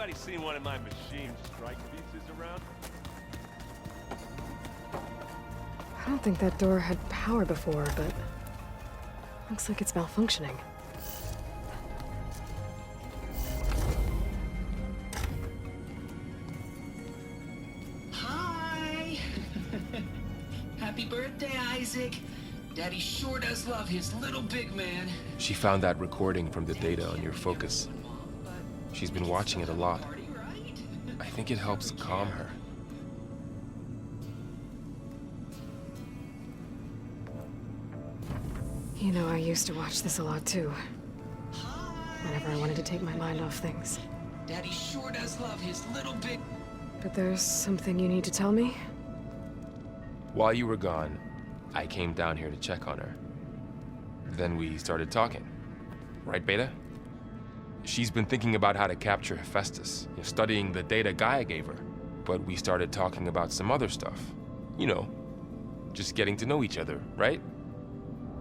Anybody seen one of my machine strike pieces around? I don't think that door had power before, but looks like it's malfunctioning. Hi! Happy birthday, Isaac. Daddy sure does love his little big man. She found that recording from the data on your focus. She's been watching it a lot. I think it helps calm her. You know, I used to watch this a lot too. Whenever I wanted to take my mind off things. Daddy sure does love his little big... But there's something you need to tell me? While you were gone, I came down here to check on her. Then we started talking. Right, Beta? She's been thinking about how to capture Hephaestus, studying the data Gaia gave her. But we started talking about some other stuff. You know, just getting to know each other, right?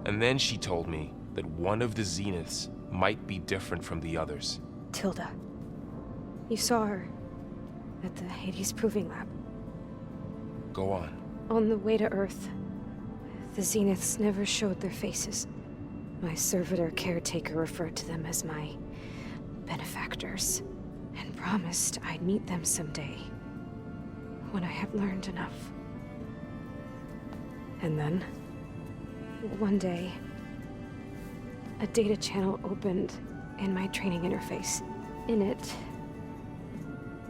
And then she told me that one of the Zeniths might be different from the others. Tilda. You saw her at the Hades Proving Lab. Go on. On the way to Earth, the Zeniths never showed their faces. My servitor caretaker referred to them as my benefactors, and promised I'd meet them someday, when I had learned enough. And then, one day, a data channel opened in my training interface. In it,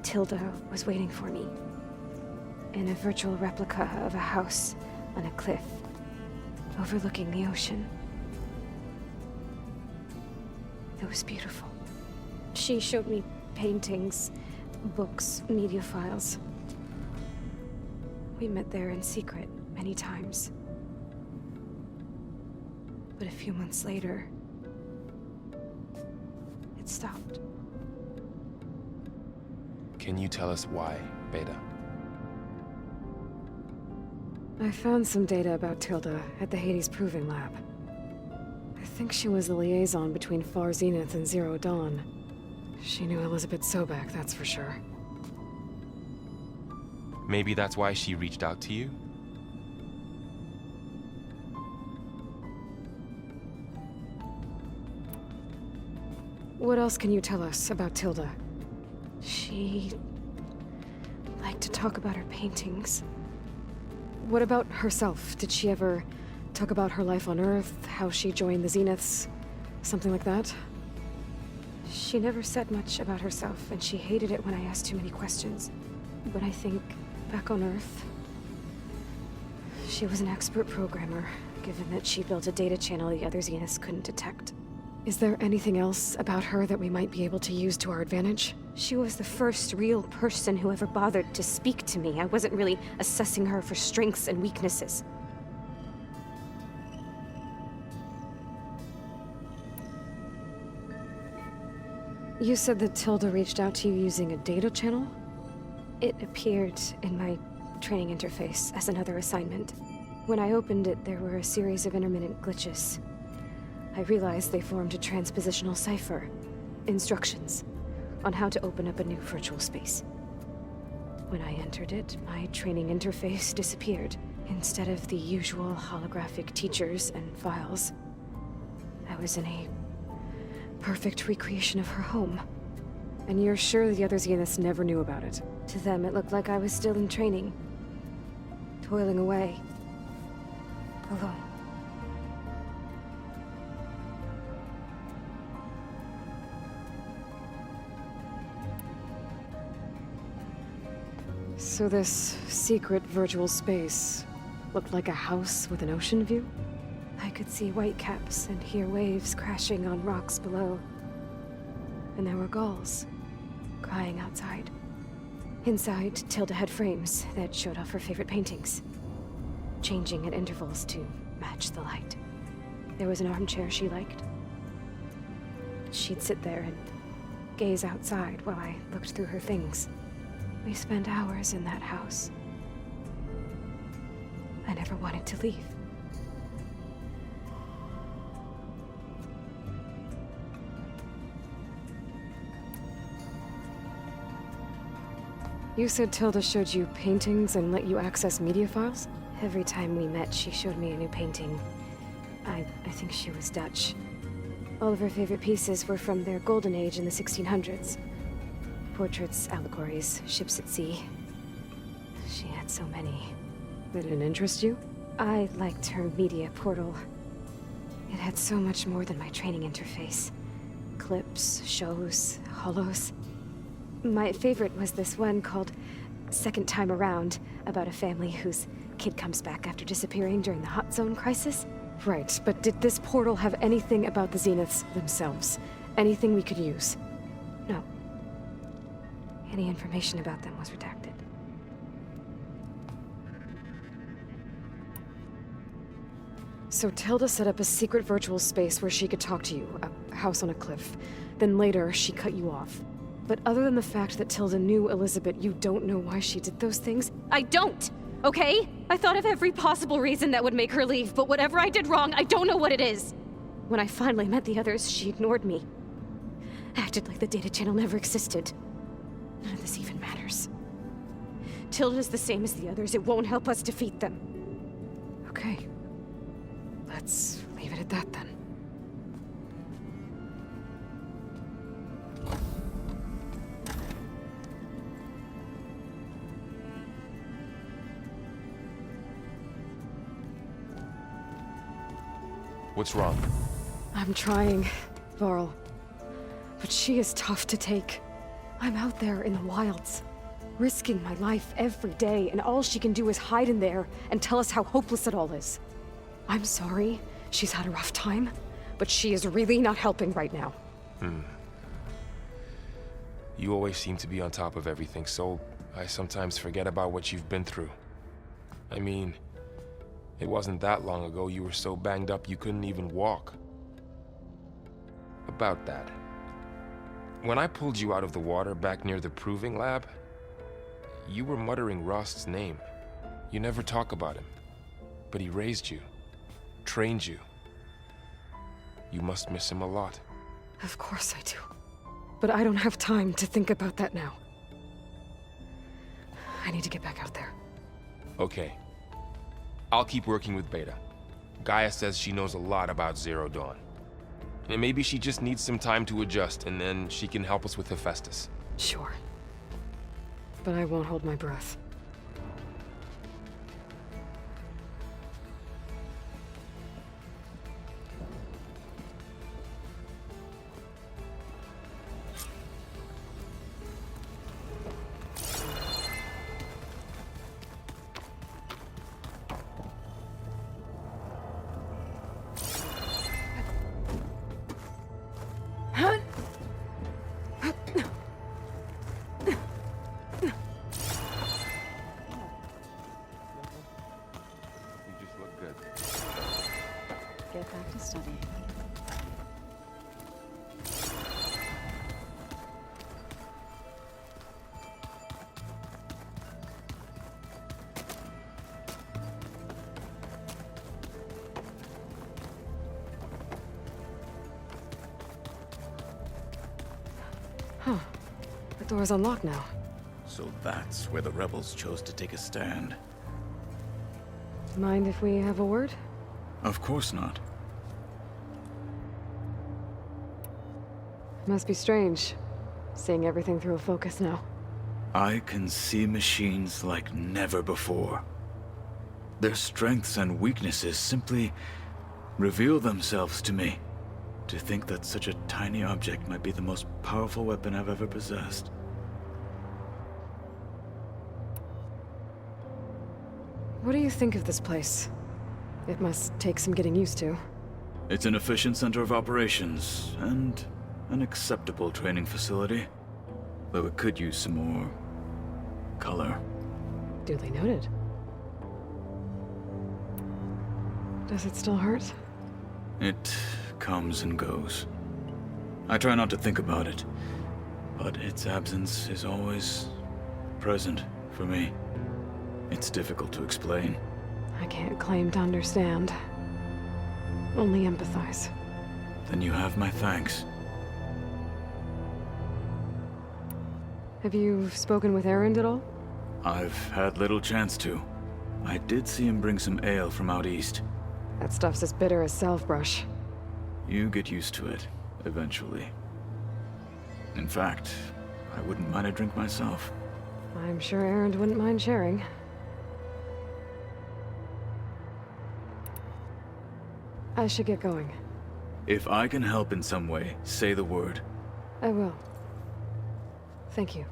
Tilda was waiting for me, in a virtual replica of a house on a cliff, overlooking the ocean. It was beautiful. She showed me paintings, books, media files. We met there in secret many times. But a few months later, it stopped. Can you tell us why, Beta? I found some data about Tilda at the Hades Proving Lab. I think she was the liaison between Far Zenith and Zero Dawn. She knew Elizabeth Sobek, that's for sure. Maybe that's why she reached out to you? What else can you tell us about Tilda? She liked to talk about her paintings. What about herself? Did she ever talk about her life on Earth, how she joined the Zeniths, something like that? She never said much about herself, and she hated it when I asked too many questions. But I think, back on Earth, she was an expert programmer, given that she built a data channel the other Zeniths couldn't detect. Is there anything else about her that we might be able to use to our advantage? She was the first real person who ever bothered to speak to me. I wasn't really assessing her for strengths and weaknesses. You said that Tilda reached out to you using a data channel? It appeared in my training interface as another assignment. When I opened it, there were a series of intermittent glitches. I realized they formed a transpositional cipher. Instructions on how to open up a new virtual space. When I entered it, my training interface disappeared. Instead of the usual holographic teachers and files, I was in a perfect recreation of her home. And you're sure the other Zeniths never knew about it? To them, it looked like I was still in training. Toiling away. Alone. So this secret virtual space looked like a house with an ocean view? I could see whitecaps and hear waves crashing on rocks below. And there were gulls crying outside. Inside, Tilda had frames that showed off her favorite paintings, changing at intervals to match the light. There was an armchair she liked. She'd sit there and gaze outside while I looked through her things. We spent hours in that house. I never wanted to leave. You said Tilda showed you paintings and let you access media files? Every time we met, she showed me a new painting. I think she was Dutch. All of her favorite pieces were from their golden age in the 1600s. Portraits, allegories, ships at sea. She had so many. Did it interest you? I liked her media portal. It had so much more than my training interface. Clips, shows, holos. My favorite was this one called Second Time Around, about a family whose kid comes back after disappearing during the Hot Zone crisis. Right, but did this portal have anything about the Zeniths themselves? Anything we could use? No. Any information about them was redacted. So Tilda set up a secret virtual space where she could talk to you, a house on a cliff. Then later, she cut you off. But other than the fact that Tilda knew Elizabeth, you don't know why she did those things? I don't! Okay? I thought of every possible reason that would make her leave, but whatever I did wrong, I don't know what it is! When I finally met the others, she ignored me. Acted like the data channel never existed. None of this even matters. Tilda's the same as the others. It won't help us defeat them. Okay. Let's leave it at that, then. What's wrong? I'm trying, Varl. But she is tough to take. I'm out there in the wilds, risking my life every day, and all she can do is hide in there and tell us how hopeless it all is. I'm sorry, she's had a rough time, but she is really not helping right now. You always seem to be on top of everything, so I sometimes forget about what you've been through. I mean, it wasn't that long ago you were so banged up you couldn't even walk. About that. When I pulled you out of the water back near the proving lab, you were muttering Rost's name. You never talk about him, but he raised you, trained you. You must miss him a lot. Of course I do. But I don't have time to think about that now. I need to get back out there. Okay. I'll keep working with Beta. Gaia says she knows a lot about Zero Dawn. And maybe she just needs some time to adjust, and then she can help us with Hephaestus. Sure. But I won't hold my breath. Get back to studying. Huh. The door's unlocked now. So that's where the rebels chose to take a stand. Mind if we have a word? Of course not. Must be strange, seeing everything through a focus now. I can see machines like never before. Their strengths and weaknesses simply reveal themselves to me. To think that such a tiny object might be the most powerful weapon I've ever possessed. What do you think of this place? It must take some getting used to. It's an efficient center of operations, and an acceptable training facility. Though it could use some more color. Duly noted. Does it still hurt? It comes and goes. I try not to think about it, but its absence is always present for me. It's difficult to explain. I can't claim to understand. Only empathize. Then you have my thanks. Have you spoken with Erend at all? I've had little chance to. I did see him bring some ale from out east. That stuff's as bitter as salve-brush. You get used to it, eventually. In fact, I wouldn't mind a drink myself. I'm sure Erend wouldn't mind sharing. I should get going. If I can help in some way, say the word. I will. Thank you.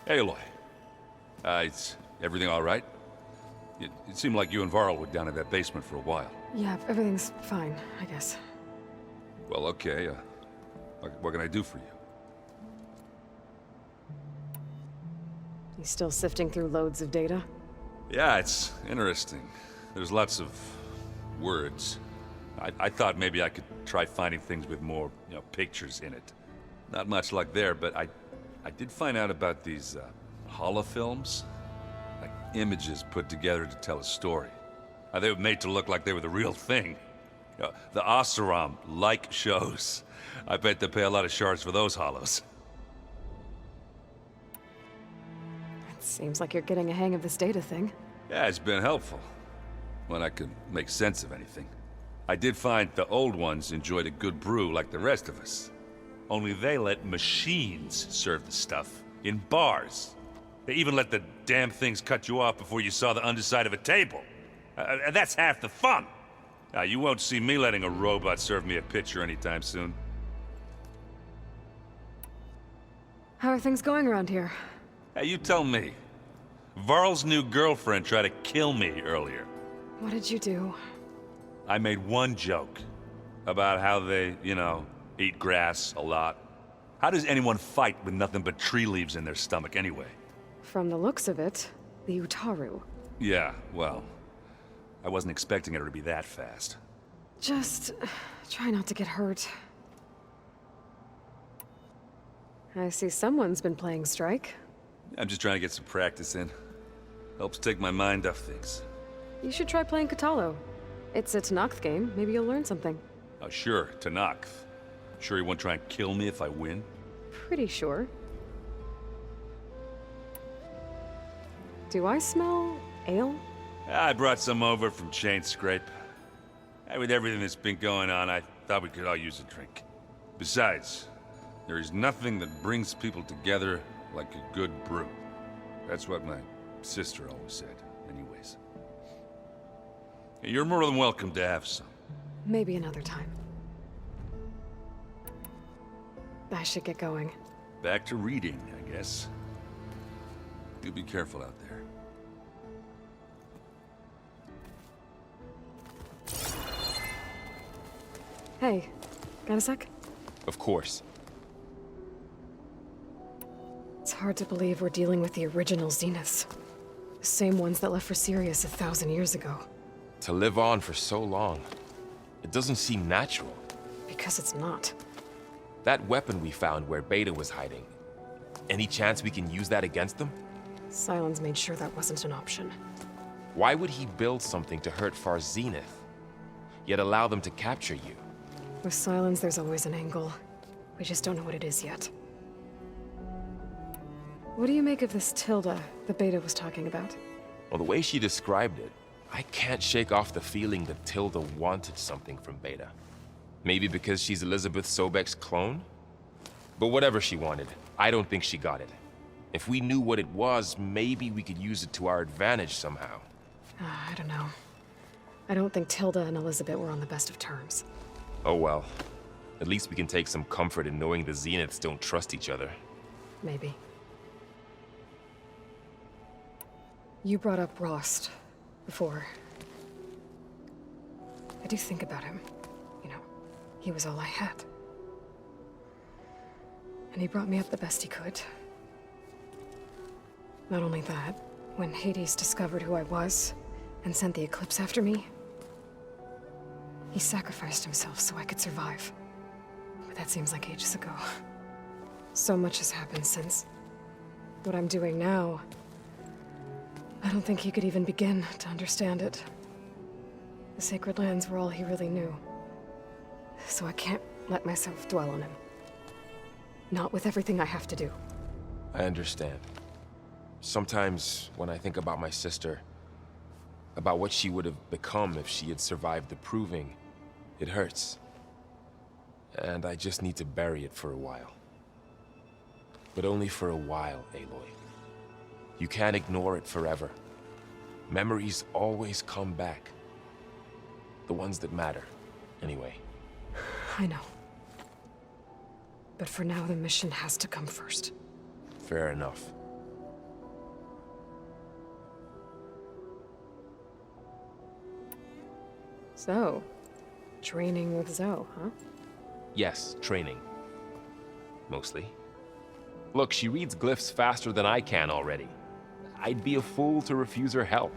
Hey, Aloy. Is everything all right? It seemed like you and Varl were down in that basement for a while. Yeah, everything's fine, I guess. Well, okay. What can I do for you? You still sifting through loads of data? Yeah, it's interesting. There's lots of words. I thought maybe I could try finding things with more, pictures in it. Not much luck there, but I did find out about these holofilms. Like images put together to tell a story. They were made to look like they were the real thing. The Oseram like shows. I bet they pay a lot of shards for those hollows. It seems like you're getting a hang of this data thing. Yeah, it's been helpful. When I could make sense of anything. I did find the old ones enjoyed a good brew like the rest of us. Only they let machines serve the stuff in bars. They even let the damn things cut you off before you saw the underside of a table. And that's half the fun. Now, you won't see me letting a robot serve me a pitcher anytime soon. How are things going around here? Hey, you tell me. Varl's new girlfriend tried to kill me earlier. What did you do? I made one joke about how they, eat grass a lot. How does anyone fight with nothing but tree leaves in their stomach anyway? From the looks of it, the Utaru. Yeah, well, I wasn't expecting her to be that fast. Just try not to get hurt. I see someone's been playing Strike. I'm just trying to get some practice in. Helps take my mind off things. You should try playing Katalo. It's a Tenakth game. Maybe you'll learn something. Oh, sure, Tenakth. Sure he won't try and kill me if I win? Pretty sure. Do I smell ale? I brought some over from Chain Scrape. With everything that's been going on, I thought we could all use a drink. Besides, there is nothing that brings people together like a good brew. That's what my sister always said, anyways. You're more than welcome to have some. Maybe another time. I should get going. Back to reading, I guess. You be careful out there. Hey, got a sec? Of course. It's hard to believe we're dealing with the original Zeniths. The same ones that left for Sirius 1,000 years ago. To live on for so long, it doesn't seem natural. Because it's not. That weapon we found where Beta was hiding, any chance we can use that against them? Sylens made sure that wasn't an option. Why would he build something to hurt Far Zenith, yet allow them to capture you? With Sylens, there's always an angle. We just don't know what it is yet. What do you make of this Tilda the Beta was talking about? Well, the way she described it, I can't shake off the feeling that Tilda wanted something from Beta. Maybe because she's Elizabeth Sobek's clone? But whatever she wanted, I don't think she got it. If we knew what it was, maybe we could use it to our advantage somehow. I don't know. I don't think Tilda and Elizabeth were on the best of terms. Oh well. At least we can take some comfort in knowing the Zeniths don't trust each other. Maybe. You brought up Rost before. I do think about him. He was all I had. And he brought me up the best he could. Not only that, when Hades discovered who I was and sent the Eclipse after me, he sacrificed himself so I could survive. But that seems like ages ago. So much has happened since. what I'm doing now, I don't think he could even begin to understand it. The sacred lands were all he really knew. So I can't let myself dwell on him. Not with everything I have to do. I understand. Sometimes when I think about my sister, about what she would have become if she had survived the proving, it hurts. And I just need to bury it for a while. But only for a while, Aloy. You can't ignore it forever. Memories always come back. The ones that matter, anyway. I know. But for now, the mission has to come first. Fair enough. So, training with Zoe, huh? Yes, training. Mostly. Look, she reads glyphs faster than I can already. I'd be a fool to refuse her help.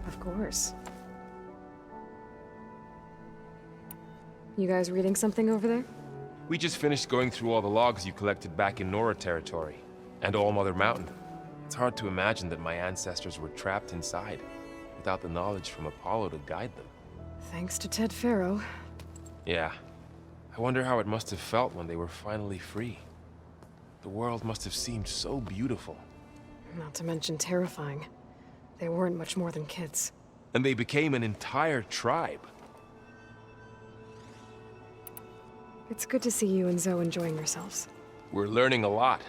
Of course. You guys reading something over there? We just finished going through all the logs you collected back in Nora territory, and All Mother Mountain. It's hard to imagine that my ancestors were trapped inside, without the knowledge from Apollo to guide them. Thanks to Ted Faro. Yeah. I wonder how it must have felt when they were finally free. The world must have seemed so beautiful. Not to mention terrifying. They weren't much more than kids. And they became an entire tribe. It's good to see you and Zoe enjoying yourselves. We're learning a lot.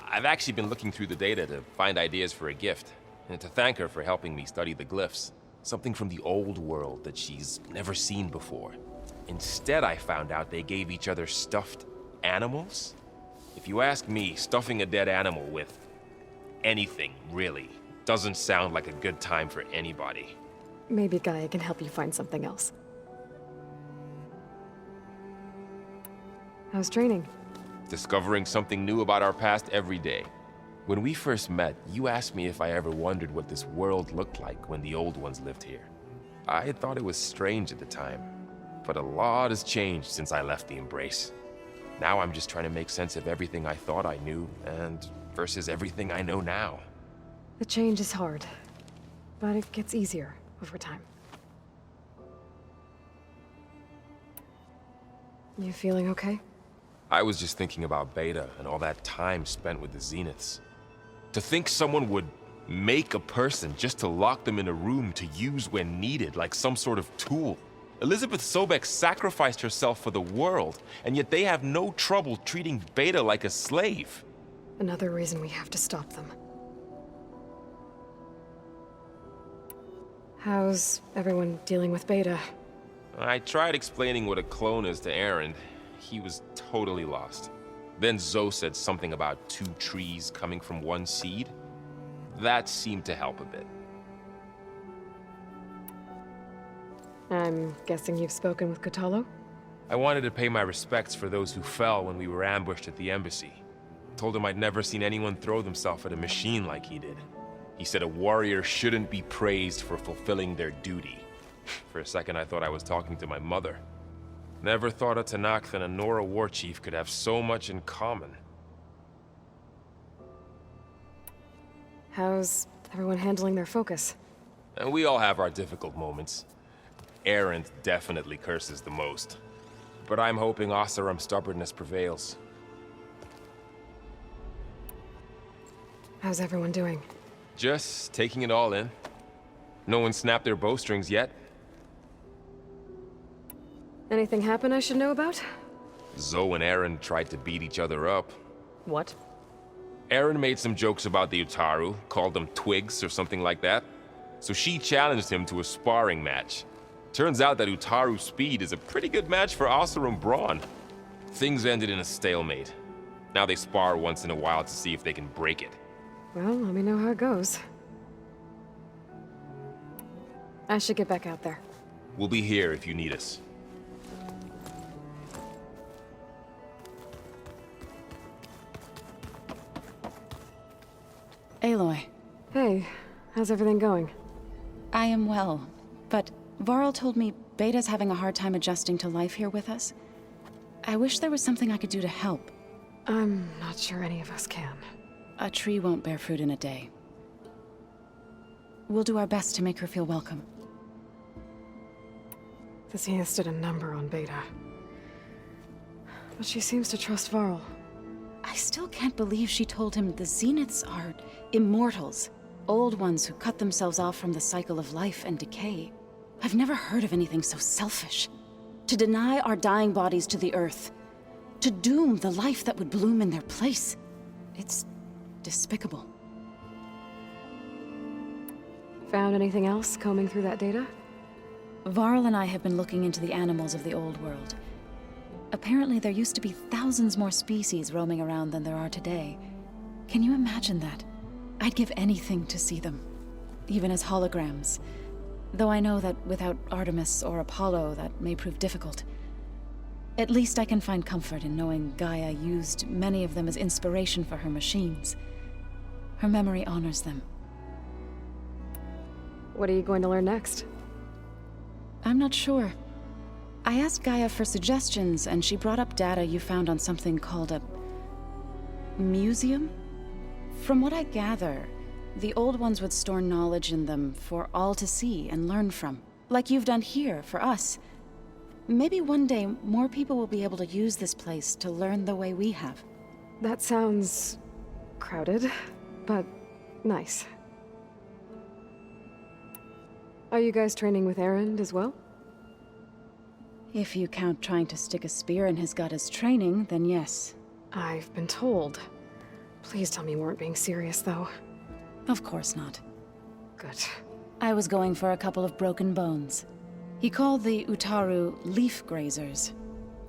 I've actually been looking through the data to find ideas for a gift, and to thank her for helping me study the glyphs. Something from the old world that she's never seen before. Instead, I found out they gave each other stuffed animals. If you ask me, stuffing a dead animal with anything, really, doesn't sound like a good time for anybody. Maybe Gaia can help you find something else. How's training? Discovering something new about our past every day. When we first met, you asked me if I ever wondered what this world looked like when the old ones lived here. I had thought it was strange at the time, but a lot has changed since I left the Embrace. Now I'm just trying to make sense of everything I thought I knew, and versus everything I know now. The change is hard, but it gets easier over time. You feeling okay? I was just thinking about Beta and all that time spent with the Zeniths. To think someone would make a person just to lock them in a room to use when needed, like some sort of tool. Elizabeth Sobek sacrificed herself for the world, and yet they have no trouble treating Beta like a slave. Another reason we have to stop them. How's everyone dealing with Beta? I tried explaining what a clone is to Aaron. He was totally lost. Then Zoe said something about 2 trees coming from 1 seed. That seemed to help a bit. I'm guessing you've spoken with Kotallo? I wanted to pay my respects for those who fell when we were ambushed at the embassy. Told him I'd never seen anyone throw themselves at a machine like he did. He said a warrior shouldn't be praised for fulfilling their duty. For a second I thought I was talking to my mother. Never thought a Tanakh and a Nora war chief could have so much in common. How's everyone handling their focus? And we all have our difficult moments. Arendt definitely curses the most. But I'm hoping Oseram's stubbornness prevails. How's everyone doing? Just taking it all in. No one snapped their bowstrings yet. Anything happen I should know about? Zoe and Aaron tried to beat each other up. What? Aaron made some jokes about the Utaru, called them twigs or something like that. So she challenged him to a sparring match. Turns out that Utaru speed is a pretty good match for Oseram brawn. Things ended in a stalemate. Now they spar once in a while to see if they can break it. Well, let me know how it goes. I should get back out there. We'll be here if you need us. Aloy, Hey, how's everything going? I am well, but Varl told me Beta's having a hard time adjusting to life here with us. I wish there was something I could do to help. I'm not sure any of us can. A tree won't bear fruit in a day. We'll do our best to make her feel welcome. The Zeniths did a number on Beta. But she seems to trust Varl. I still can't believe she told him the Zeniths are immortals. Old ones who cut themselves off from the cycle of life and decay. I've never heard of anything so selfish. To deny our dying bodies to the earth. To doom the life that would bloom in their place. It's despicable. Found anything else combing through that data? Varl and I have been looking into the animals of the old world. Apparently there used to be thousands more species roaming around than there are today. Can you imagine that? I'd give anything to see them, even as holograms. Though I know that without Artemis or Apollo, that may prove difficult. At least I can find comfort in knowing Gaia used many of them as inspiration for her machines. Her memory honors them. What are you going to learn next? I'm not sure. I asked Gaia for suggestions, and she brought up data you found on something called a museum? From what I gather, the old ones would store knowledge in them for all to see and learn from. Like you've done here, for us. Maybe one day, more people will be able to use this place to learn the way we have. That sounds... crowded, but nice. Are you guys training with Erend as well? If you count trying to stick a spear in his gut as training, then yes. I've been told. Please tell me you weren't being serious, though. Of course not. Good. I was going for a couple of broken bones. He called the Utaru leaf grazers.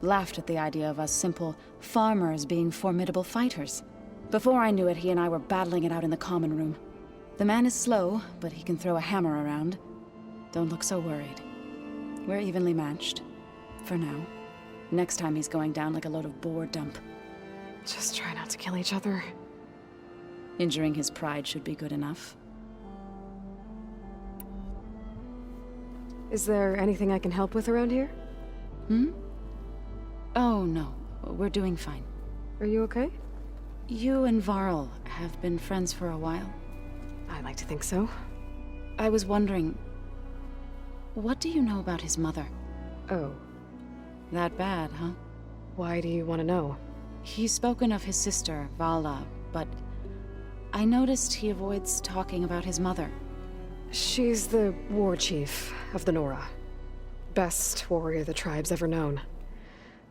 Laughed at the idea of us simple farmers being formidable fighters. Before I knew it, he and I were battling it out in the common room. The man is slow, but he can throw a hammer around. Don't look so worried. We're evenly matched. For now. Next time he's going down like a load of boar dump. Just try not to kill each other. Injuring his pride should be good enough. Is there anything I can help with around here? Hmm? Oh, no. We're doing fine. Are you okay? You and Varl have been friends for a while. I like to think so. I was wondering... what do you know about his mother? Oh. That bad, huh? Why do you want to know? He's spoken of his sister, Vala, but... I noticed he avoids talking about his mother. She's the war chief of the Nora. Best warrior the tribe's ever known.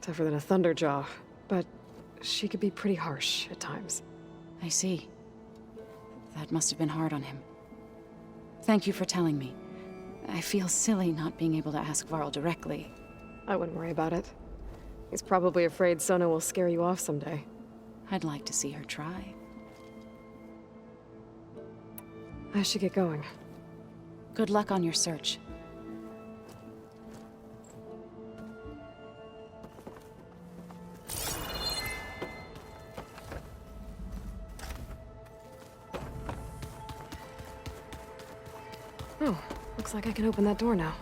Tougher than a Thunderjaw, but she could be pretty harsh at times. I see. That must have been hard on him. Thank you for telling me. I feel silly not being able to ask Varl directly. I wouldn't worry about it. He's probably afraid Sona will scare you off someday. I'd like to see her try. I should get going. Good luck on your search. Oh, looks like I can open that door now.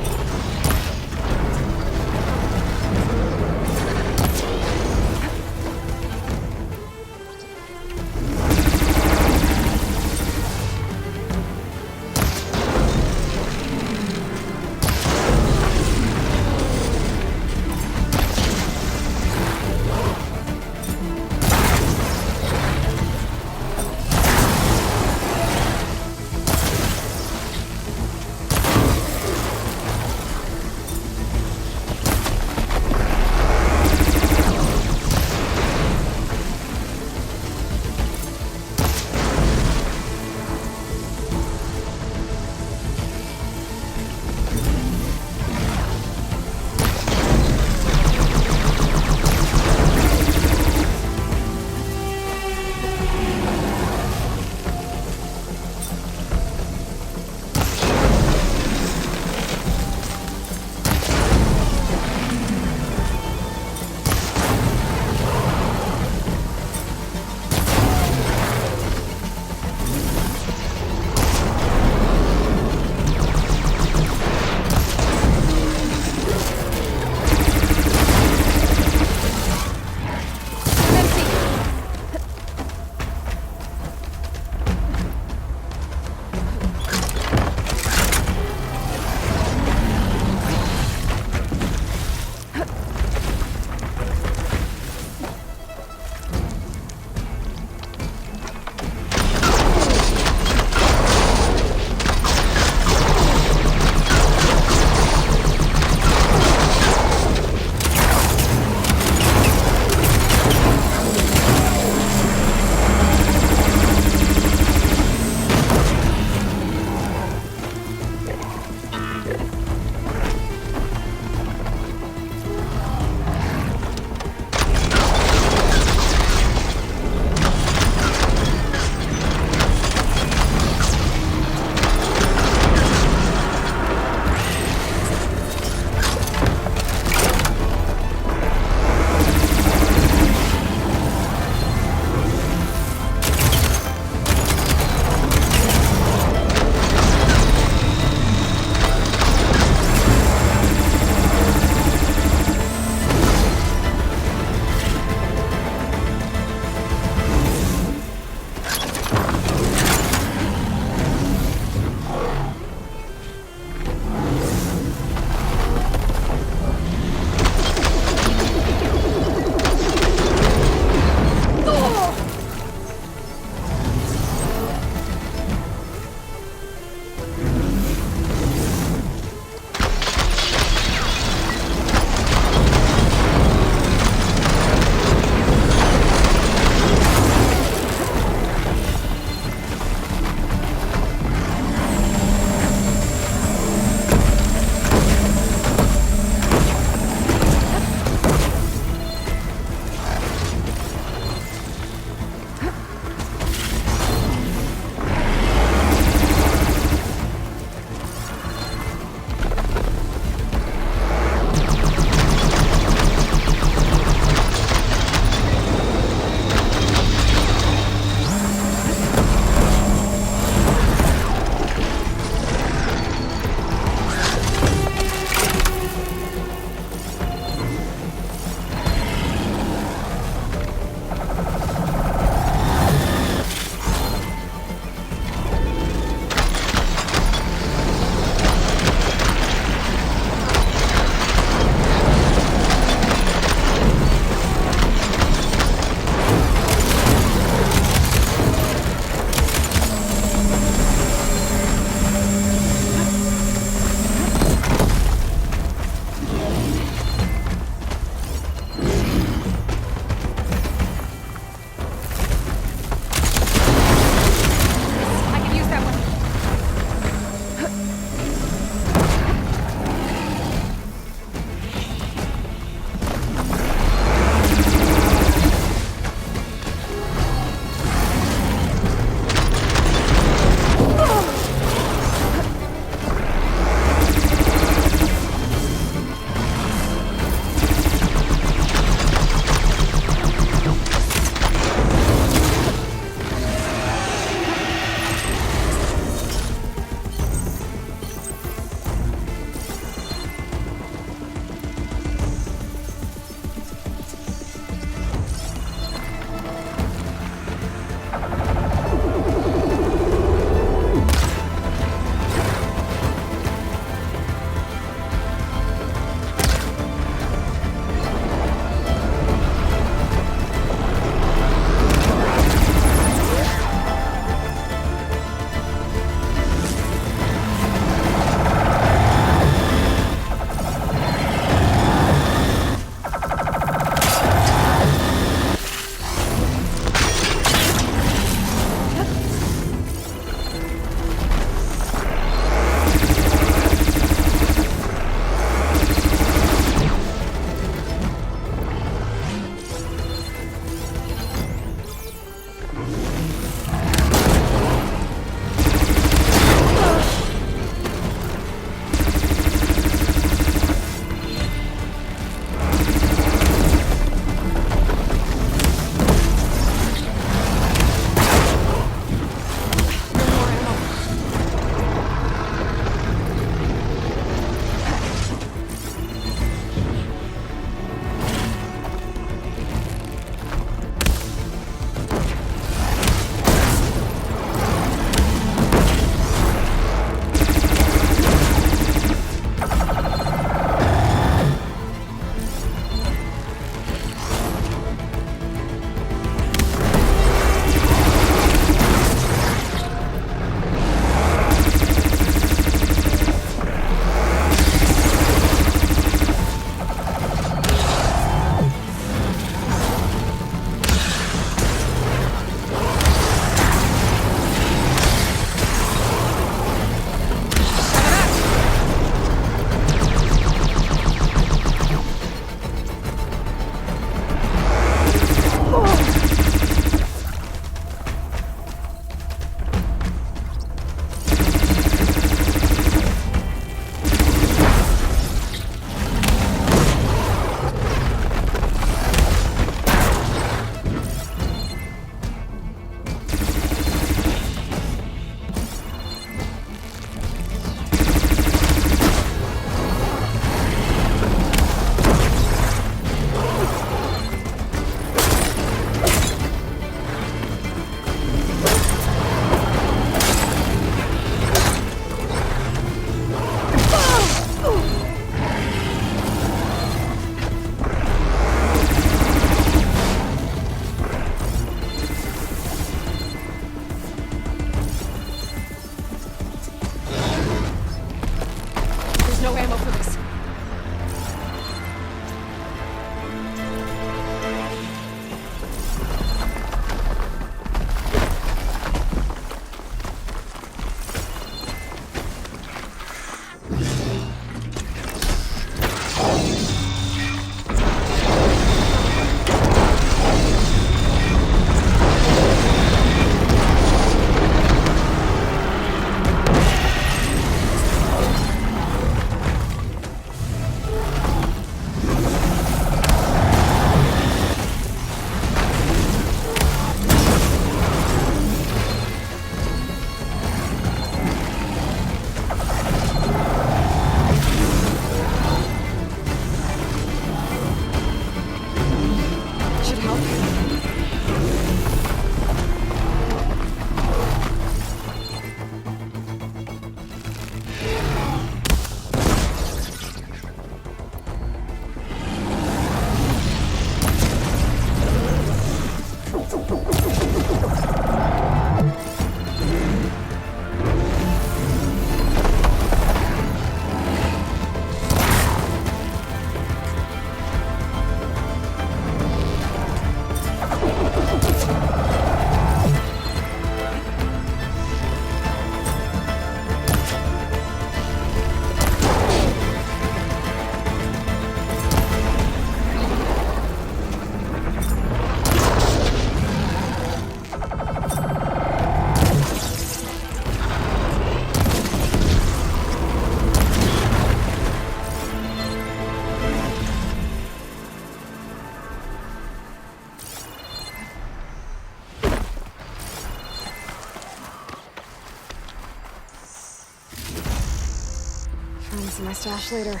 this in my stash later.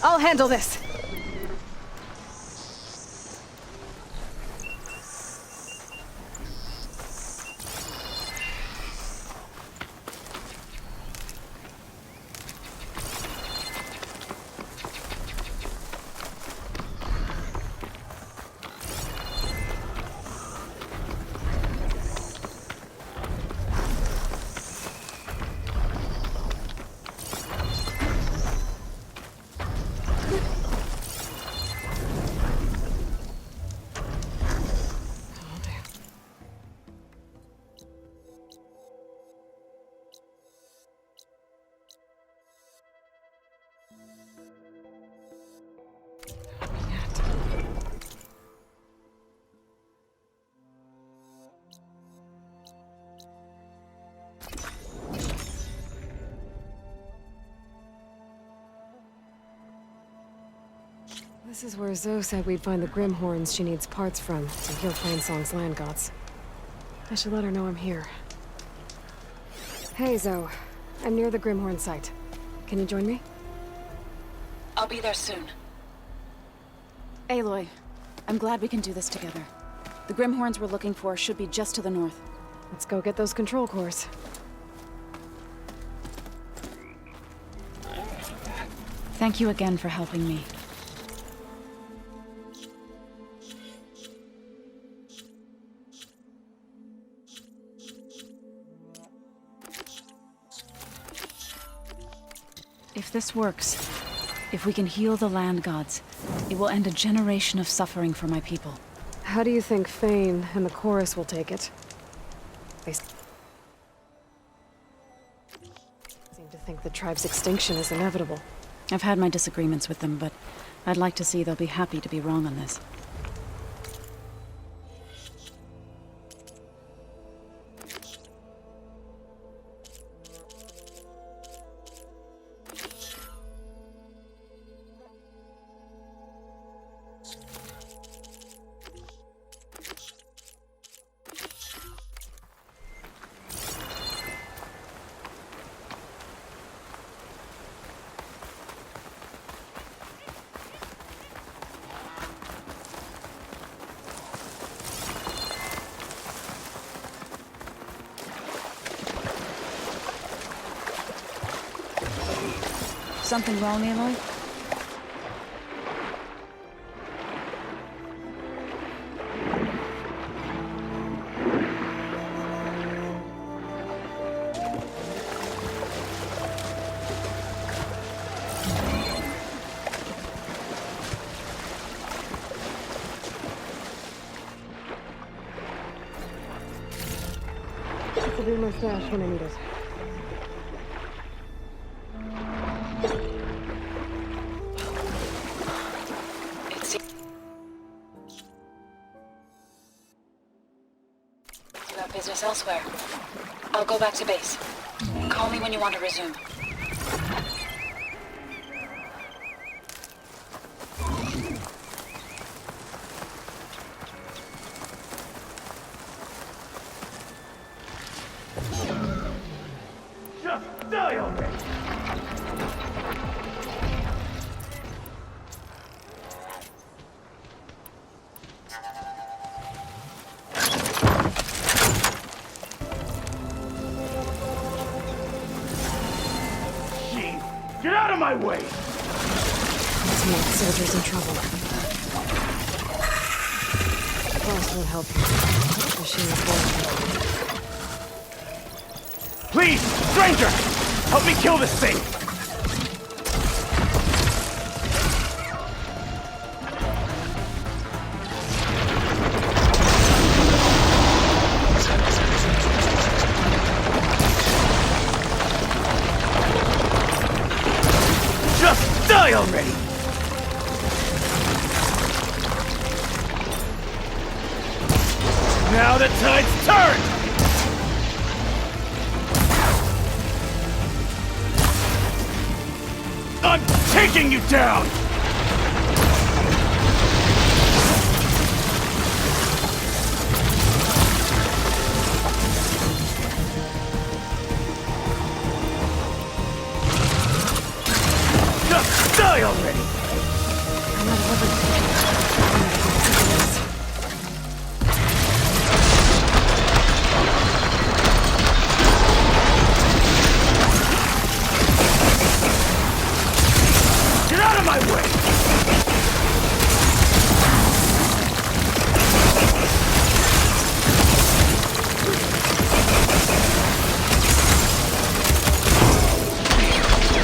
I'll handle this. This is where Zoe said we'd find the Grimhorns she needs parts from to heal Fainsong's land gods. I should let her know I'm here. Hey, Zoe. I'm near the Grimhorn site. Can you join me? I'll be there soon. Aloy, I'm glad we can do this together. The Grimhorns we're looking for should be just to the north. Let's go get those control cores. Thank you again for helping me. If this works, if we can heal the land gods, it will end a generation of suffering for my people. How do you think Fane and the chorus will take it? They seem to think the tribe's extinction is inevitable. I've had my disagreements with them, but I'd like to see they'll be happy to be wrong on this. Something wrong, Aloy? This will be my stash when I need it. Business elsewhere. I'll go back to base. Call me when you want to resume. Just die already! of my way! This makes soldiers in trouble. Boss won't help you. Machine is vulnerable. Please, stranger! Help me kill this thing! Just die already! Now the tide's turned! I'm taking you down! Just die already! I'm not a weapon. Get out of my way!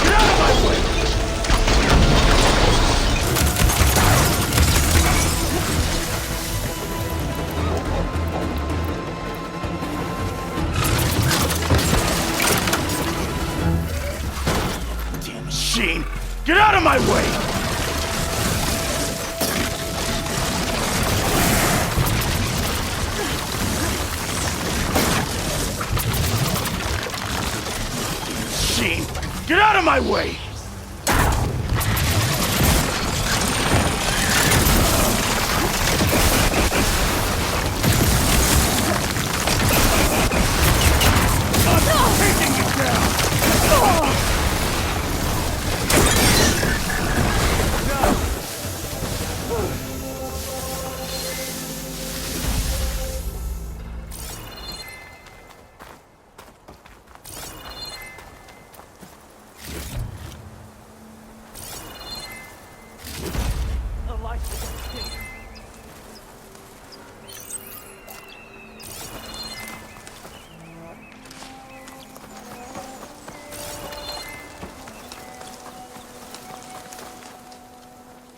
Get out of my way! Damn machine! Get out of my way! Machine! Get out of my way! I'm taking you down!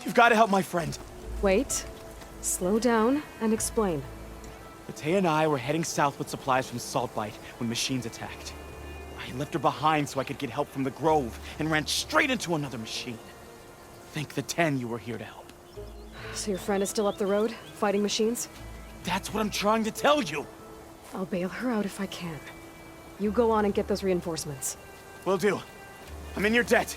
You've got to help my friend. Wait. Slow down and explain. Matea and I were heading south with supplies from Saltbite when machines attacked. I left her behind so I could get help from the Grove and ran straight into another machine. Thank the 10 you were here to help. So your friend is still up the road, fighting machines? That's what I'm trying to tell you. I'll bail her out if I can. You go on and get those reinforcements. Will do. I'm in your debt.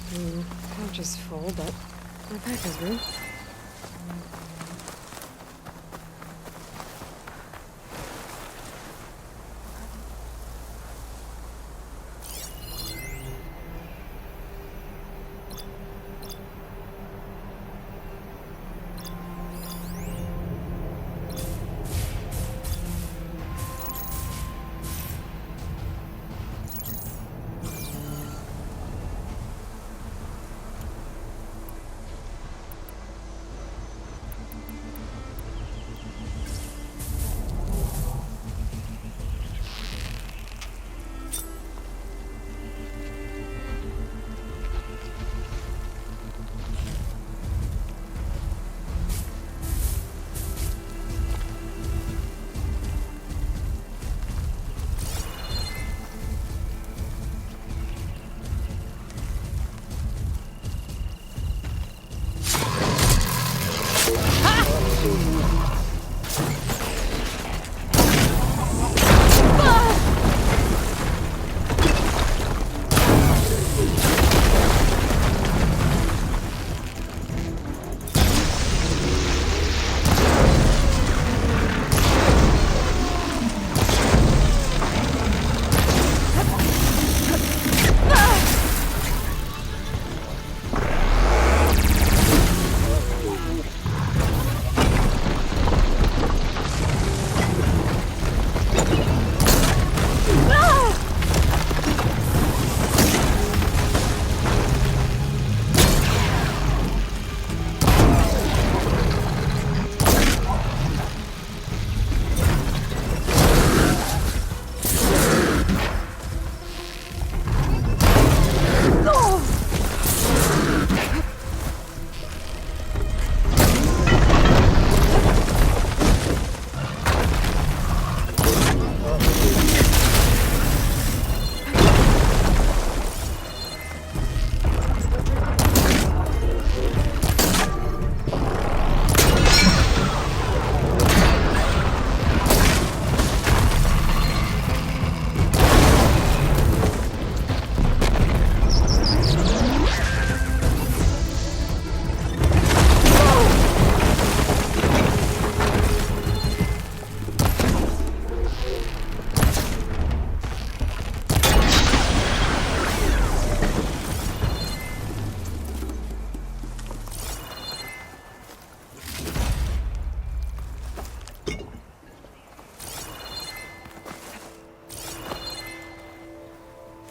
Couch is full, but my pack has room.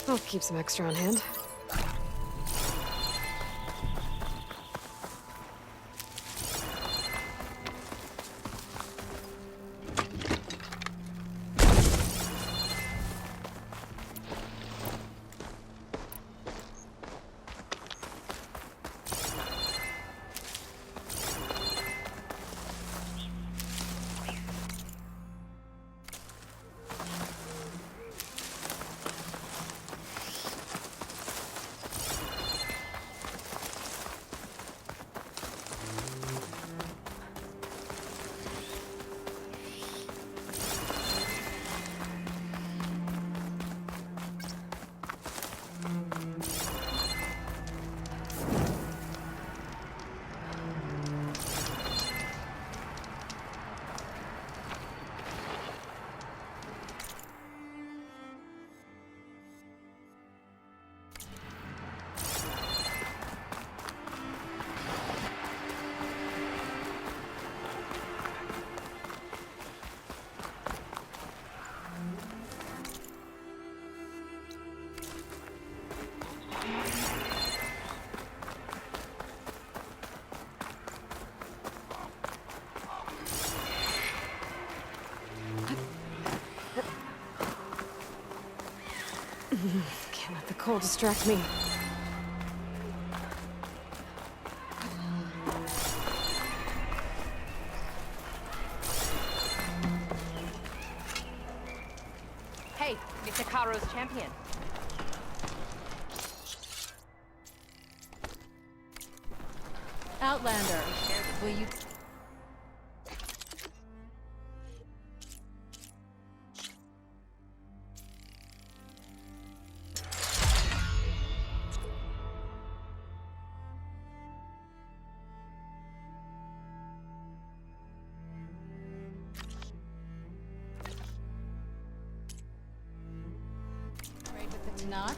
I'll keep some extra on hand. Can't let the cold distract me. Hey, it's Ikaro's champion. Outlander, will you... knock?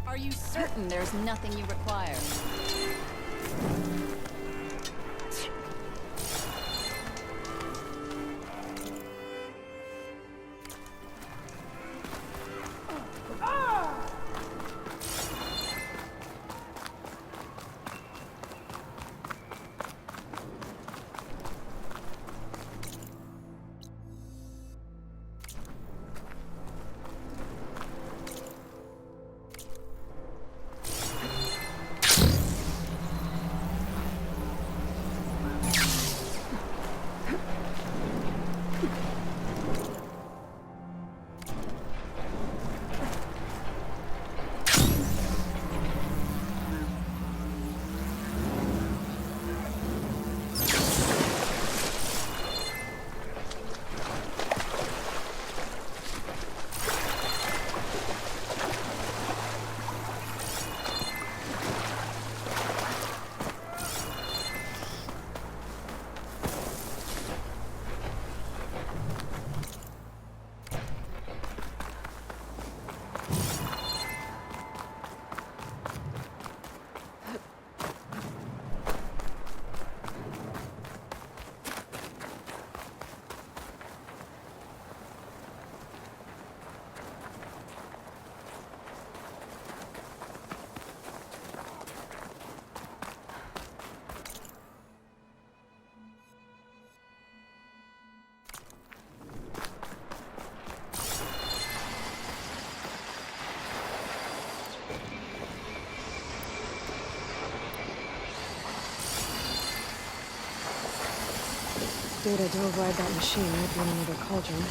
Are you certain there's nothing you require? Data to override that machine might be in another cauldron.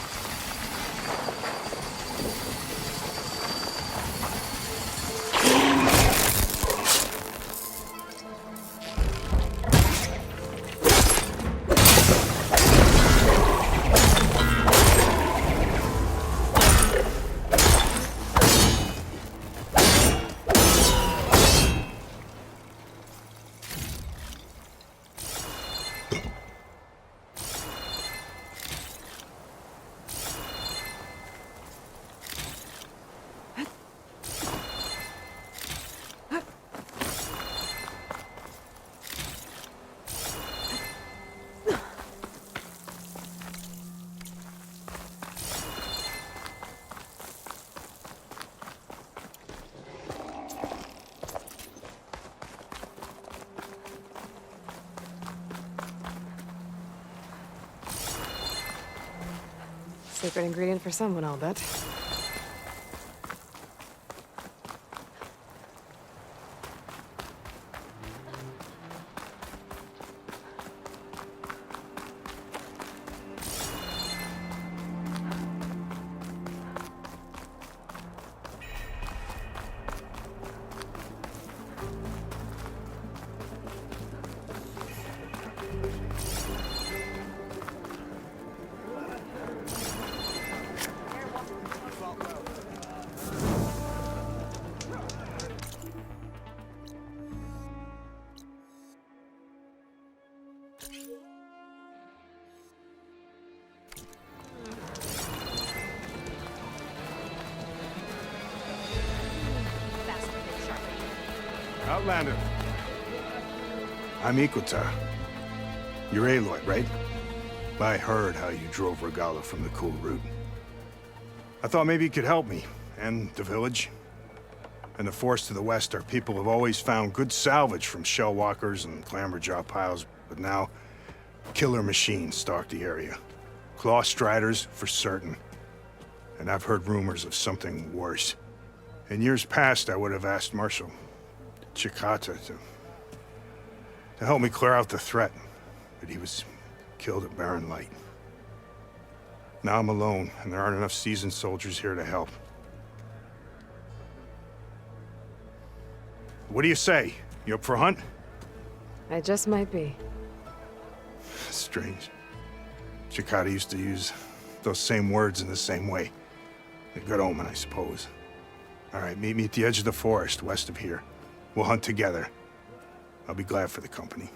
Secret ingredient for someone, I'll bet. Outlander. I'm Ikuta. You're Aloy, right? I heard how you drove Regalla from the cool route. I thought maybe you could help me, and the village. And the forest to the west, our people have always found good salvage from shell walkers and clamberjaw piles, but now, killer machines stalk the area. Claw striders, for certain. And I've heard rumors of something worse. In years past, I would have asked Marshal Chikata to help me clear out the threat, but he was killed at Barren Light. Now I'm alone, and there aren't enough seasoned soldiers here to help. What do you say? You up for a hunt? I just might be. Strange. Chikata used to use those same words in the same way. A good omen, I suppose. All right, meet me at the edge of the forest, west of here. We'll hunt together. I'll be glad for the company.